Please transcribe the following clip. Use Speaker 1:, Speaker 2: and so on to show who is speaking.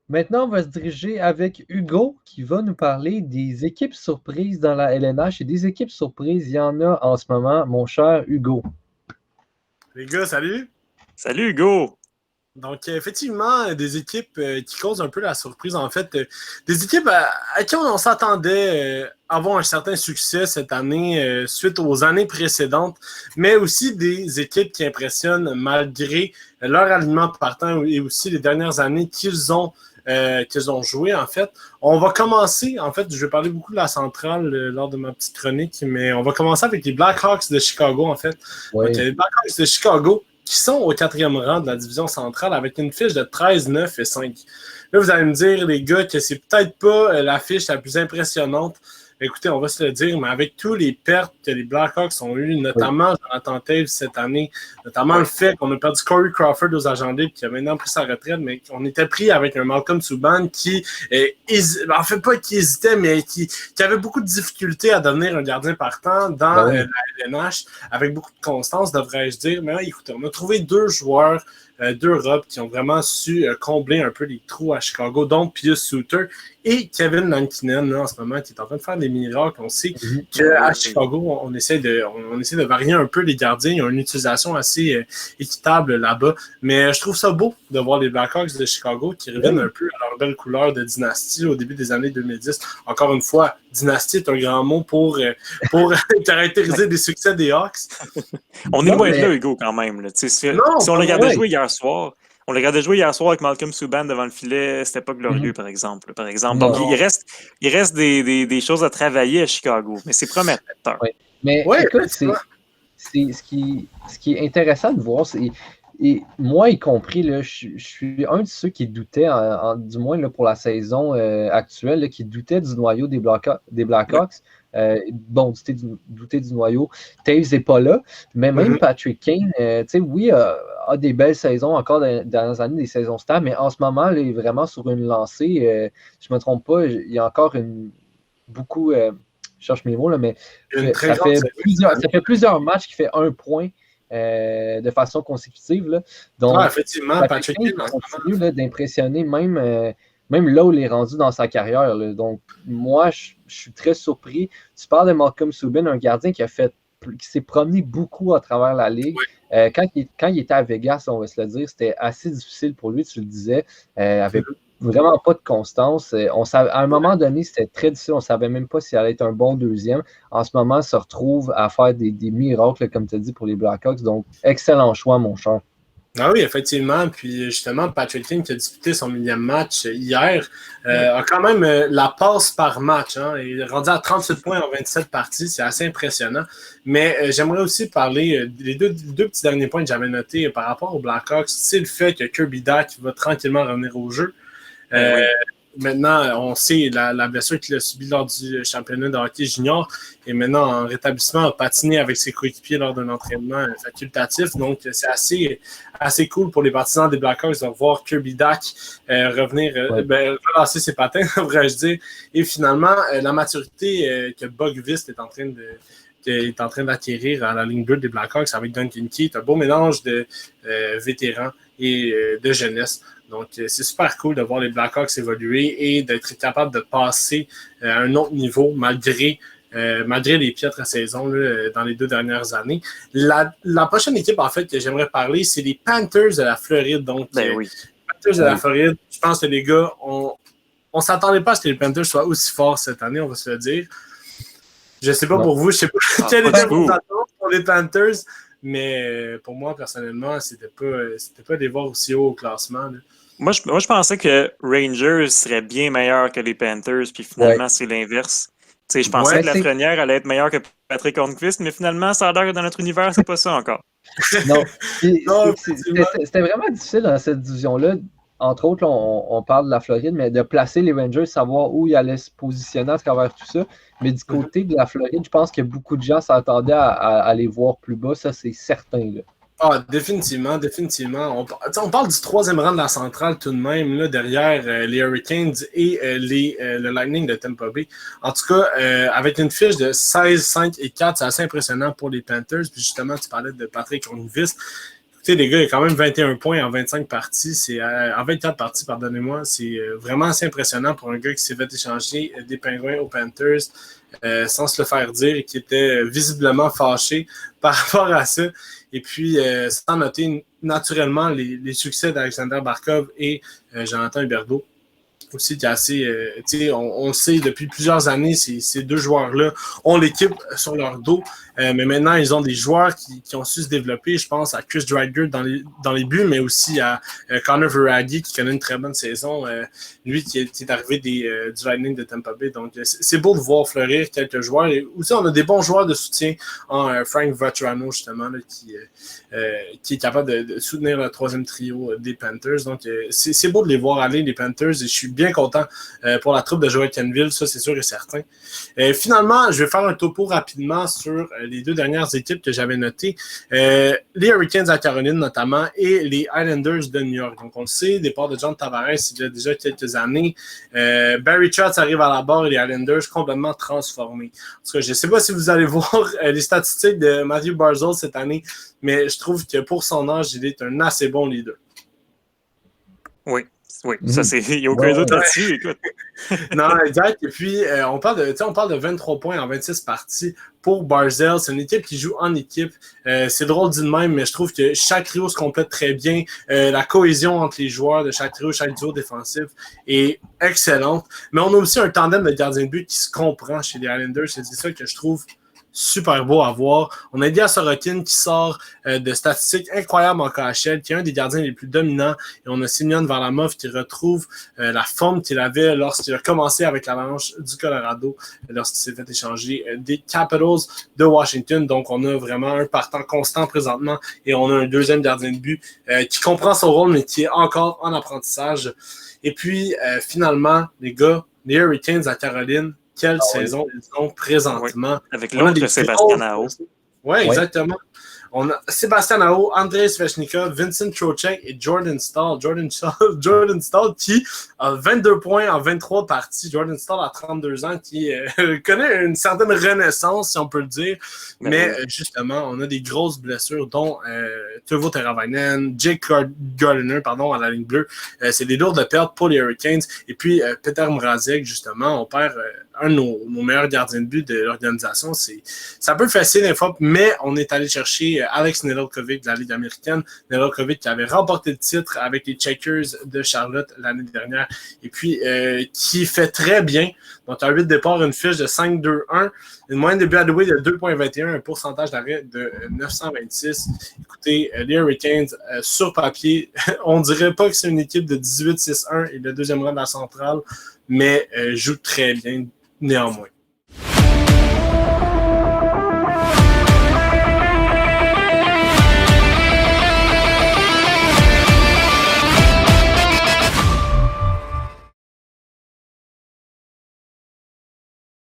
Speaker 1: Maintenant, on va se diriger avec Hugo qui va nous parler des équipes surprises dans la LNH. Et des équipes surprises, il y en a en ce moment, mon cher Hugo.
Speaker 2: Les gars, salut!
Speaker 3: Salut Hugo!
Speaker 2: Donc, effectivement, des équipes qui causent un peu la surprise, en fait. Des équipes à qui on s'attendait avoir un certain succès cette année suite aux années précédentes, mais aussi des équipes qui impressionnent malgré leur alignement partant et aussi les dernières années qu'ils ont joué, en fait. On va commencer, en fait, je vais parler beaucoup de la centrale lors de ma petite chronique, mais on va commencer avec les Blackhawks de Chicago, en fait.
Speaker 1: Oui.
Speaker 2: Donc, les Blackhawks de Chicago qui sont au 4e rang de la division centrale avec une fiche de 13, 9 et 5. Là, vous allez me dire, les gars, que c'est peut-être pas la fiche la plus impressionnante. Écoutez, on va se le dire, mais avec tous les pertes que les Blackhawks ont eues, notamment Jonathan Toews cette année, notamment le fait qu'on a perdu Corey Crawford aux agents libres, qui a maintenant pris sa retraite, mais qu'on était pris avec un Malcolm Subban qui, en fait, pas qui hésitait, mais qui avait beaucoup de difficultés à devenir un gardien partant dans la LNH, avec beaucoup de constance, devrais-je dire. Mais écoutez, on a trouvé deux joueurs d'Europe qui ont vraiment su combler un peu les trous à Chicago, donc Pius Suter et Kevin Lankinen, là, en ce moment, qui est en train de faire des miracles. On sait qu'à Chicago, on essaie de varier un peu les gardiens. Il y a une utilisation assez équitable là-bas. Mais je trouve ça beau de voir les Blackhawks de Chicago qui reviennent un peu à leur belle couleur de dynastie au début des années 2010. Encore une fois, dynastie est un grand mot pour caractériser des succès des Hawks.
Speaker 3: On est loin de là, Hugo, quand même. Là. Si on le regardait jouer hier soir, on le regardait jouer hier soir avec Malcolm Subban devant le filet, c'était pas glorieux, par exemple. Donc, il reste des choses à travailler à Chicago, mais c'est prometteur.
Speaker 1: Oui. Mais écoute, ce qui est intéressant de voir, c'est, et moi y compris, là, je suis un de ceux qui doutaient, du moins là, pour la saison actuelle, là, qui doutait du noyau des Blackhawks. Douter du noyau. Taves n'est pas là, mais même Patrick Kane, oui, a des belles saisons encore dans les dernières années, des saisons stables, mais en ce moment, là, il est vraiment sur une lancée. Je ne me trompe pas, il y a encore beaucoup. Je cherche mes mots, là, mais ça fait plusieurs matchs qu'il fait 1 point de façon consécutive. Là. Donc,
Speaker 2: effectivement, Patrick Kane
Speaker 1: continue d'impressionner même là où il est rendu dans sa carrière. Là. Donc, moi, je suis très surpris. Tu parles de Malcolm Subban, un gardien qui s'est promené beaucoup à travers la ligue. Oui. Quand il était à Vegas, on va se le dire, c'était assez difficile pour lui, tu le disais. Avec vraiment pas de constance. À un moment donné, c'était très difficile. On ne savait même pas s'il allait être un bon deuxième. En ce moment, il se retrouve à faire des miracles, comme tu as dit, pour les Blackhawks. Donc, excellent choix, mon cher.
Speaker 2: Ah oui, effectivement. Puis justement, Patrick Kane qui a disputé son 1e match hier a quand même la passe par match. Hein. Il est rendu à 38 points en 27 parties. C'est assez impressionnant. Mais j'aimerais aussi parler des deux petits derniers points que j'avais notés par rapport aux Blackhawks. C'est le fait que Kirby Dach va tranquillement revenir au jeu. Maintenant, on sait la blessure qu'il a subie lors du championnat de hockey junior et maintenant en rétablissement a patiné avec ses coéquipiers lors d'un entraînement facultatif. Donc, c'est assez cool pour les partisans des Blackhawks de voir Kirby Dach revenir, relancer ses patins, devrais-je dire. Et finalement, la maturité que Bogvist est en train d'acquérir à la ligne bleue des Blackhawks avec Duncan Keith, un beau mélange de vétérans et de jeunesse. Donc, c'est super cool de voir les Blackhawks évoluer et d'être capable de passer à un autre niveau malgré les piètres saisons là, dans les 2 dernières années. La prochaine équipe, en fait, que j'aimerais parler, c'est les Panthers de la Floride. Donc, les Panthers de la Floride, je pense que les gars, on ne s'attendait pas à ce que les Panthers soient aussi forts cette année, on va se le dire. Je ne sais pas pour vous, je ne sais pas quelle était vos attentes pour les Panthers, mais pour moi, personnellement, c'était pas de les voir aussi haut au classement. Là.
Speaker 3: Moi, je pensais que Rangers serait bien meilleur que les Panthers, puis finalement, c'est l'inverse. Je pensais que Lafrenière allait être meilleur que Patrick Hornqvist, mais finalement, ça a l'air que dans notre univers, c'est pas ça encore.
Speaker 1: Non, c'était vraiment difficile dans cette division-là. Entre autres, là, on parle de la Floride, mais de placer les Rangers, savoir où ils allaient se positionner à travers tout ça. Mais du côté de la Floride, je pense que beaucoup de gens s'attendaient à les voir plus bas. Ça, c'est certain. Là.
Speaker 2: Ah, définitivement. On parle du 3e rang de la centrale tout de même, là, derrière les Hurricanes et le Lightning de Tampa Bay. En tout cas, avec une fiche de 16, 5 et 4, c'est assez impressionnant pour les Panthers. Puis justement, tu parlais de Patrick Hornqvist. sais, les gars, il y a quand même 21 points en 25 parties. En 24 parties, pardonnez-moi. C'est vraiment assez impressionnant pour un gars qui s'est fait échanger des Penguins aux Panthers sans se le faire dire et qui était visiblement fâché par rapport à ça. Et puis, sans noter naturellement les succès d'Alexander Barkov et Jonathan Huberdeau. Aussi, qui est assez, on le sait depuis plusieurs années, ces deux joueurs-là ont l'équipe sur leur dos, mais maintenant ils ont des joueurs qui ont su se développer. Je pense à Chris Driedger dans les buts, mais aussi à Connor Verhaeghe qui connaît une très bonne saison, lui qui est arrivé du Lightning de Tampa Bay. Donc c'est beau de voir fleurir quelques joueurs. Et aussi on a des bons joueurs de soutien en Frank Vatrano justement là, qui est capable de soutenir le troisième trio des Panthers. Donc c'est beau de les voir aller, les Panthers, et je suis bien content pour la troupe de Joel Kenville, ça c'est sûr et certain. Finalement, je vais faire un topo rapidement sur les deux dernières équipes que j'avais notées. Les Hurricanes à Caroline notamment et les Islanders de New York. Donc on le sait, départ de John Tavares il y a déjà quelques années. Barry Trotz arrive à la barre et les Islanders complètement transformés. Parce que je ne sais pas si vous allez voir les statistiques de Matthew Barzal cette année, mais je trouve que pour son âge, il est un assez bon leader.
Speaker 3: Oui, ça c'est. Il n'y a aucun doute là-dessus, écoute.
Speaker 2: Non, exact. Et puis, on parle de 23 points en 26 parties pour Barzal. C'est une équipe qui joue en équipe. C'est drôle dit de même, mais je trouve que chaque trio se complète très bien. La cohésion entre les joueurs de chaque trio, chaque duo défensif est excellente. Mais on a aussi un tandem de gardiens de but qui se comprend chez les Islanders. C'est ça que je trouve super beau à voir. On a Ilya Sorokin qui sort de statistiques incroyables en KHL, qui est un des gardiens les plus dominants. Et on a Semyon Varlamov qui retrouve la forme qu'il avait lorsqu'il a commencé avec l'Avalanche du Colorado, lorsqu'il s'est fait échanger des Capitals de Washington. Donc, on a vraiment un partant constant présentement et on a un deuxième gardien de but qui comprend son rôle, mais qui est encore en apprentissage. Et puis, finalement, les gars, les Hurricanes à Caroline, quelle saison ils ont présentement.
Speaker 3: Oui. Avec l'autre Sébastien Aho.
Speaker 2: Oui, exactement. On a Sébastien Aho, Andrei Svechnikov, Vincent Trocheck et Jordan Staal. Jordan Staal qui a 22 points en 23 parties. Jordan Staal a 32 ans qui connaît une certaine renaissance, si on peut le dire. Mais justement, on a des grosses blessures, dont Teuvo Teravainen, Jake Gardiner, à la ligne bleue. C'est des lourdes pertes pour les Hurricanes. Et puis, Peter Mrazek, justement, on perd un de nos meilleurs gardiens de but de l'organisation. C'est un peu facile des fois, mais on est allé chercher Alex Nedeljkovic de la Ligue américaine. Nedeljkovic qui avait remporté le titre avec les Checkers de Charlotte l'année dernière et puis qui fait très bien. Donc, à 8 départs, une fiche de 5-2-1, une moyenne de but alloué de 2,21, un pourcentage d'arrêt de 926. Écoutez, les Hurricanes, sur papier, on dirait pas que c'est une équipe de 18-6-1 et le deuxième rang de la centrale, mais joue très bien néanmoins.